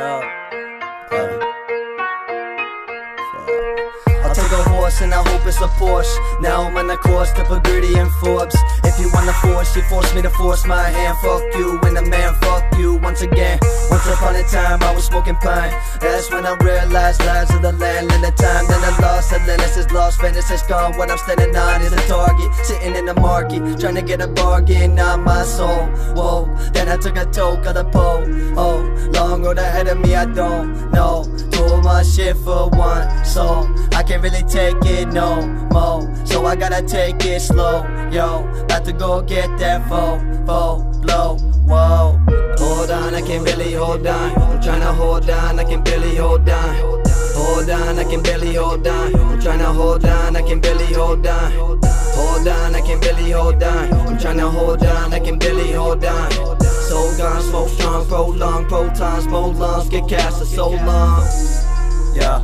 Yo. I'll take a horse and I hope it's a Porsche. Now I'm on the course to put Gritty in Forbes. If you want the force, you force me to force my hand. Fuck you and the man, fuck you once again. Once upon a time I was smoking pine. That's when I realized lives of the land and the time. Then I lost, Atlantis is lost, Venice is gone. What I'm standing on is a target, sitting in the market, trying to get a bargain on my soul. Whoa, then I took a toke of the pole. Oh, long road ahead of me, I don't know. Doing my shit for one soul. I can't really take it no more, so I gotta take it slow. Yo, about to go get that blow. Whoa, hold on, I can barely hold on. I'm tryna hold on, I can barely hold on. Hold on, I can barely hold on. I'm tryna hold on, I can barely hold on. Hold on, I can barely hold on. I'm tryna hold on, I can barely hold on. So gone, smoke strong, prolong, protons, more lungs, get cast for so long. Yeah.